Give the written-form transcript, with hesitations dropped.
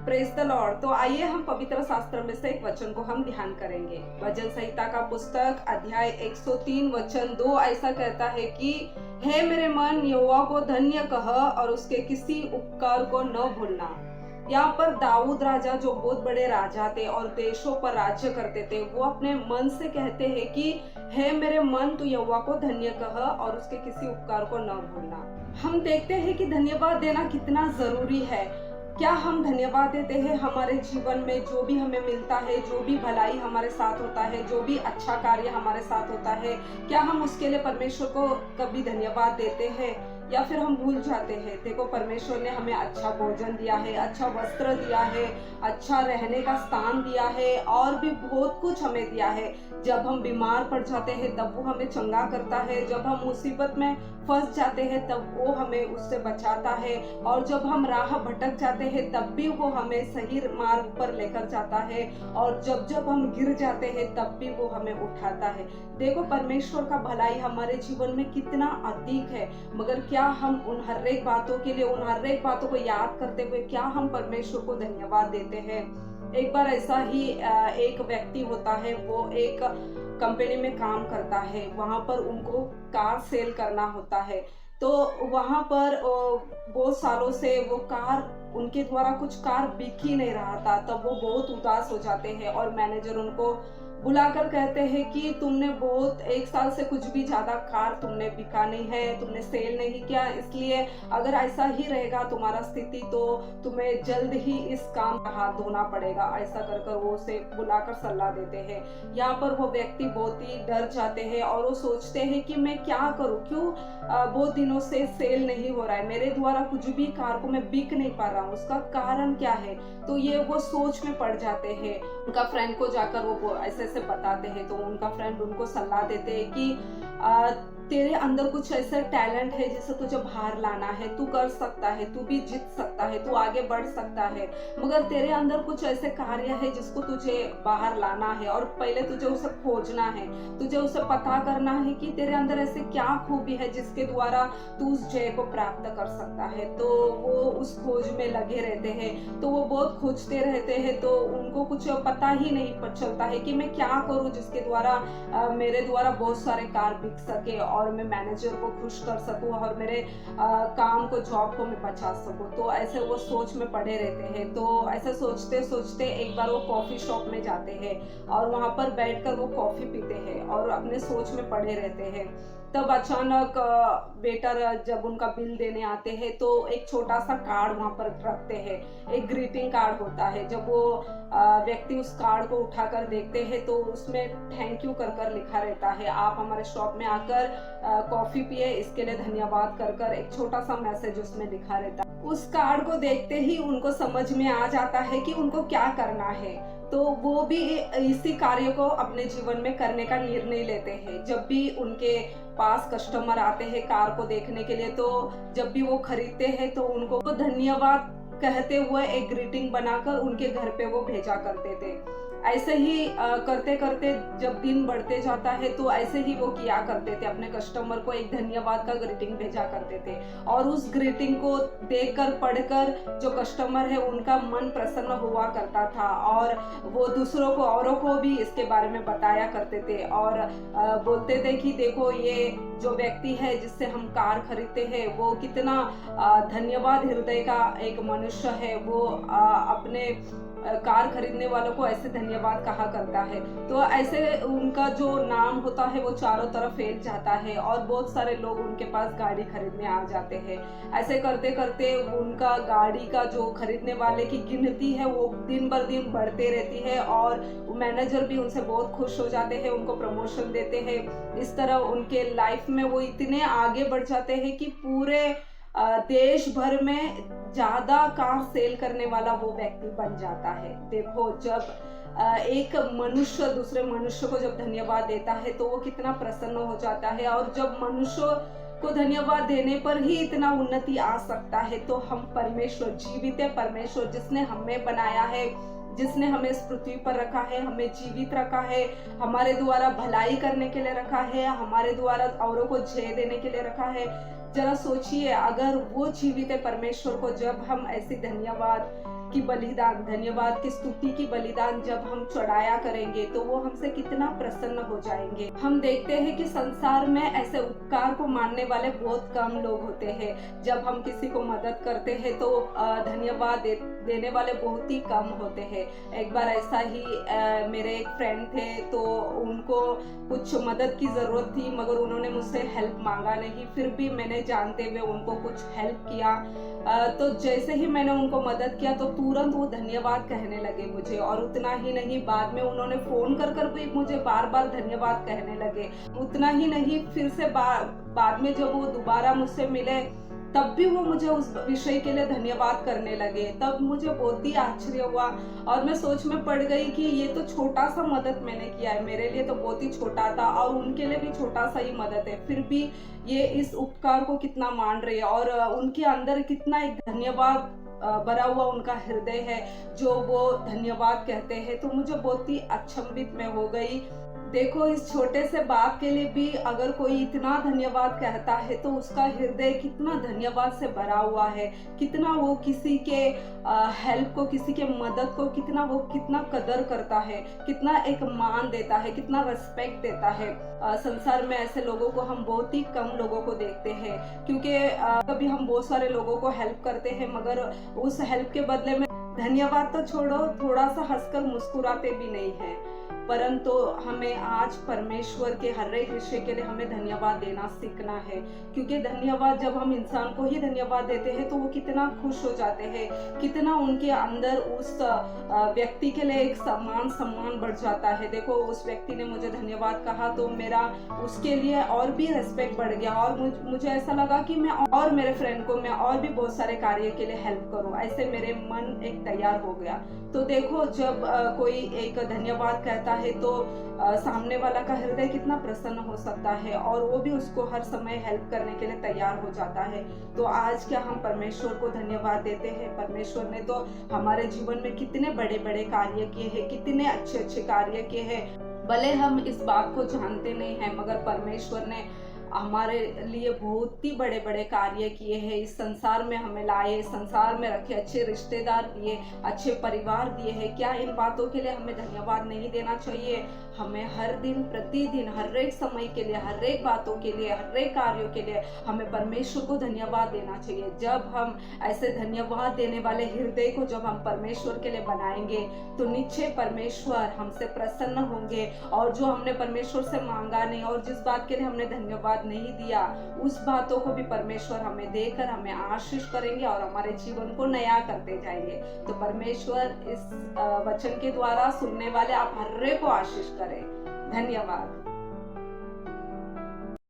Praise the Lord. तो आइए हम पवित्र शास्त्र में से एक वचन को हम ध्यान करेंगे। भजन संहिता का पुस्तक अध्याय 103 वचन 2 ऐसा कहता है कि हे मेरे मन यहोवा को धन्य कह और उसके किसी उपकार को न भूलना। यहाँ पर दाऊद राजा जो बहुत बड़े राजा थे और देशों पर राज्य करते थे, वो अपने मन से कहते हैं कि हे मेरे मन तू यहोवा को धन्य कह और उसके किसी उपकार को न भूलना। हम देखते हैं कि धन्यवाद देना कितना जरूरी है। क्या हम धन्यवाद देते हैं हमारे जीवन में जो भी हमें मिलता है, जो भी भलाई हमारे साथ होता है, जो भी अच्छा कार्य हमारे साथ होता है, क्या हम उसके लिए परमेश्वर को कभी धन्यवाद देते हैं या फिर हम भूल जाते हैं? देखो, परमेश्वर ने हमें अच्छा भोजन दिया है, अच्छा वस्त्र दिया है, अच्छा रहने का स्थान दिया है और भी बहुत कुछ हमें दिया है। जब हम बीमार पड़ जाते हैं तब वो हमें चंगा करता है, जब हम मुसीबत में फंस जाते हैं तब वो हमें उससे बचाता है, और जब हम राह भटक जाते हैं तब भी वो हमें सही मार्ग पर लेकर जाता है, और जब जब हम गिर जाते हैं तब भी वो हमें उठाता है। देखो, परमेश्वर का भलाई हमारे जीवन में कितना अधिक है, मगर क्या हम उन हर एक बातों के लिए, उन हर एक बातों को याद करते हुए क्या हम परमेश्वर को धन्यवाद देते हैं? एक बार ऐसा ही एक व्यक्ति होता है, वो एक कंपनी में काम करता है, वहां पर उनको कार सेल करना होता है। तो वहां पर बहुत सालों से वो कार, उनके द्वारा कुछ कार बिक ही नहीं रहा था। तब वो बहुत उदास हो जाते हैं और मैनेजर उनको बुलाकर कहते हैं कि तुमने बहुत 1 साल से कुछ भी ज्यादा कार तुमने बिका नहीं है, तुमने सेल नहीं किया, इसलिए अगर ऐसा ही रहेगा तुम्हारा स्थिति तो तुम्हें जल्द ही इस काम का हाथ धोना पड़ेगा। ऐसा कर कर वो उसे बुलाकर सलाह देते हैं। यहाँ पर वो व्यक्ति बहुत ही डर जाते हैं और वो सोचते हैं कि मैं क्या करूँ, क्यों बहुत दिनों से सेल नहीं हो रहा है, मेरे द्वारा कुछ भी कार को मैं बिक नहीं पा रहा हूँ, उसका कारण क्या है? तो ये वो सोच में पड़ जाते हैं। उनका फ्रेंड को जाकर वो ऐसे बताते हैं, तो उनका फ्रेंड उनको सलाह देते हैं कि तेरे अंदर कुछ ऐसा टैलेंट है जिसे तुझे बाहर लाना है, तू कर सकता है, तू भी जीत सकता है, तू आगे बढ़ सकता है, मगर तेरे अंदर कुछ ऐसे कार्य है जिसको तुझे बाहर लाना है और पहले तुझे उसे खोजना है, तुझे उसे पता करना है कि तेरे अंदर ऐसे क्या खूबी है जिसके द्वारा तू उस जय को प्राप्त कर सकता है। तो वो उस खोज में लगे रहते हैं, तो वो बहुत खोजते रहते हैं, तो उनको कुछ पता ही नहीं चलता है कि मैं क्या करूं जिसके द्वारा मेरे द्वारा बहुत सारे कार बिक सके और मैं मैनेजर को खुश कर सकूं और मेरे काम को, जॉब को मैं बचा सकूं। तो ऐसे वो सोच में पड़े रहते हैं। तो ऐसे सोचते सोचते एक बार वो कॉफी शॉप में जाते हैं और वहां पर बैठकर वो कॉफी पीते हैं और अपने सोच में पड़े रहते हैं। तब अचानक वेटर जब उनका बिल देने आते हैं तो एक छोटा सा कार्ड वहां पर रखते हैं, एक ग्रीटिंग कार्ड होता है। जब वो व्यक्ति उस कार्ड को उठाकर देखते हैं तो उसमें थैंक यू कर कर लिखा रहता है, आप हमारे शॉप में आकर कॉफी पिए, इसके लिए धन्यवाद कर कर एक छोटा सा मैसेज उसमें लिखा रहता है। उस कार्ड को देखते ही उनको समझ में आ जाता है कि उनको क्या करना है, तो वो भी इसी कार्य को अपने जीवन में करने का निर्णय लेते हैं। जब भी उनके पास कस्टमर आते हैं कार को देखने के लिए, तो जब भी वो खरीदते हैं तो उनको धन्यवाद कहते हुए एक ग्रीटिंग बनाकर उनके घर पे वो भेजा करते थे। ऐसे ही करते करते जब दिन बढ़ते जाता है तो ऐसे ही वो किया करते थे, अपने कस्टमर को एक धन्यवाद का ग्रीटिंग भेजा करते थे और उस ग्रीटिंग को देखकर पढ़कर जो कस्टमर है उनका मन प्रसन्न हुआ करता था और वो दूसरों को, औरों को भी इसके बारे में बताया करते थे और बोलते थे कि देखो, ये जो व्यक्ति है जिससे हम कार खरीदते हैं वो कितना धन्यवाद हृदय का एक मनुष्य है, वो अपने कार खरीदने वालों को ऐसे धन्यवाद कहा करता है। तो ऐसे उनका जो नाम होता है वो चारों तरफ फैल जाता है और बहुत सारे लोग उनके पास गाड़ी खरीदने आ जाते हैं। ऐसे करते करते उनका गाड़ी का जो खरीदने वाले की गिनती है वो दिन बर दिन बढ़ते रहती है और मैनेजर भी उनसे बहुत खुश हो जाते हैं, उनको प्रमोशन देते हैं। इस तरह उनके लाइफ में वो इतने आगे बढ़ जाते हैं कि पूरे देश भर में ज्यादा कार सेल करने वाला वो व्यक्ति बन जाता है। देखो, जब एक मनुष्य दूसरे मनुष्य को जब धन्यवाद देता है तो वो कितना प्रसन्न हो जाता है, और जब मनुष्य को धन्यवाद देने पर ही इतना उन्नति आ सकता है, तो हम परमेश्वर, जीवित है परमेश्वर जिसने हमें बनाया है, जिसने हमें इस पृथ्वी पर रखा है, हमें जीवित रखा है, हमारे द्वारा भलाई करने के लिए रखा है, हमारे द्वारा औरों को जय देने के लिए रखा है, जरा सोचिए, अगर वो जीवित है परमेश्वर को, जब हम ऐसी धन्यवाद की बलिदान, धन्यवाद की स्तुति की बलिदान जब हम चढ़ाया करेंगे तो वो हमसे कितना प्रसन्न हो जाएंगे। हम देखते हैं कि संसार में ऐसे उपकार को मानने वाले बहुत कम लोग होते हैं। जब हम किसी को मदद करते हैं तो धन्यवाद देने वाले बहुत ही कम होते हैं। एक बार ऐसा ही मेरे एक फ्रेंड थे, तो उनको कुछ मदद की ज़रूरत थी, मगर उन्होंने मुझसे हेल्प मांगा नहीं। फिर भी मैंने जानते हुए उनको कुछ हेल्प किया। तो जैसे ही मैंने उनको मदद किया तो तुरंत वो धन्यवाद कहने लगे मुझे, और उतना ही नहीं, बाद में उन्होंने फ़ोन कर कर भी मुझे बार बार धन्यवाद कहने लगे। उतना ही नहीं, फिर से बाद में जब वो दोबारा मुझसे मिले तब भी वो मुझे उस विषय के लिए धन्यवाद करने लगे। तब मुझे बहुत ही आश्चर्य हुआ और मैं सोच में पड़ गई कि ये तो छोटा सा मदद मैंने किया है, मेरे लिए तो बहुत ही छोटा था और उनके लिए भी छोटा सा ही मदद है, फिर भी ये इस उपकार को कितना मान रही है और उनके अंदर कितना एक धन्यवाद भरा हुआ उनका हृदय है जो वो धन्यवाद कहते हैं। तो मुझे बहुत ही अचंभित में हो गई। देखो, इस छोटे से बात के लिए भी अगर कोई इतना धन्यवाद कहता है तो उसका हृदय कितना धन्यवाद से भरा हुआ है, कितना वो किसी के हेल्प को, किसी के मदद को कितना कदर करता है, कितना एक मान देता है, कितना रिस्पेक्ट देता है। संसार में ऐसे लोगों को हम बहुत ही कम लोगों को देखते हैं, क्योंकि कभी हम बहुत सारे लोगों को हेल्प करते हैं मगर उस हेल्प के बदले में धन्यवाद तो छोड़ो, थोड़ा सा हंसकर मुस्कुराते भी नहीं है। परंतु हमें आज परमेश्वर के हर एक विषय के लिए हमें धन्यवाद देना सीखना है, क्योंकि धन्यवाद जब हम इंसान को ही धन्यवाद देते हैं तो वो कितना खुश हो जाते हैं, कितना उनके अंदर उस व्यक्ति के लिए एक सम्मान बढ़ जाता है। देखो, उस व्यक्ति ने मुझे धन्यवाद कहा तो मेरा उसके लिए और भी रेस्पेक्ट बढ़ गया और मुझे ऐसा लगा कि मैं और मेरे फ्रेंड को मैं और भी बहुत सारे कार्य के लिए हेल्प करूं, ऐसे मेरे मन एक तैयार हो गया। तो देखो, जब कोई एक धन्यवाद कहता है तो सामने वाला का हृदय कितना प्रसन्न हो सकता है और वो भी उसको हर समय हेल्प करने के लिए तैयार हो जाता है। तो आज क्या हम परमेश्वर को धन्यवाद देते हैं? परमेश्वर ने तो हमारे जीवन में कितने बड़े बड़े कार्य किए हैं, कितने अच्छे अच्छे कार्य किए हैं। भले हम इस बात को जानते नहीं हैं, मगर परमेश्वर ने हमारे लिए बहुत ही बड़े बड़े कार्य किए हैं। इस संसार में हमें लाए, संसार में रखे, अच्छे रिश्तेदार दिए, अच्छे परिवार दिए हैं। क्या इन बातों के लिए हमें धन्यवाद नहीं देना चाहिए? हमें हर दिन प्रतिदिन, हर एक समय के लिए, हर एक बातों के लिए, हर एक कार्यों के लिए हमें परमेश्वर को धन्यवाद देना चाहिए। जब हम ऐसे धन्यवाद देने वाले हृदय को जब हम परमेश्वर के लिए बनाएंगे तो निश्चय परमेश्वर हमसे प्रसन्न होंगे और जो हमने परमेश्वर से मांगा नहीं और जिस बात के लिए हमने धन्यवाद नहीं दिया, उस बातों को भी परमेश्वर हमें देकर हमें आशीष करेंगे और हमारे जीवन को नया करते जाएंगे। तो परमेश्वर इस वचन के द्वारा सुनने वाले आप हर एक को आशीष करें। धन्यवाद।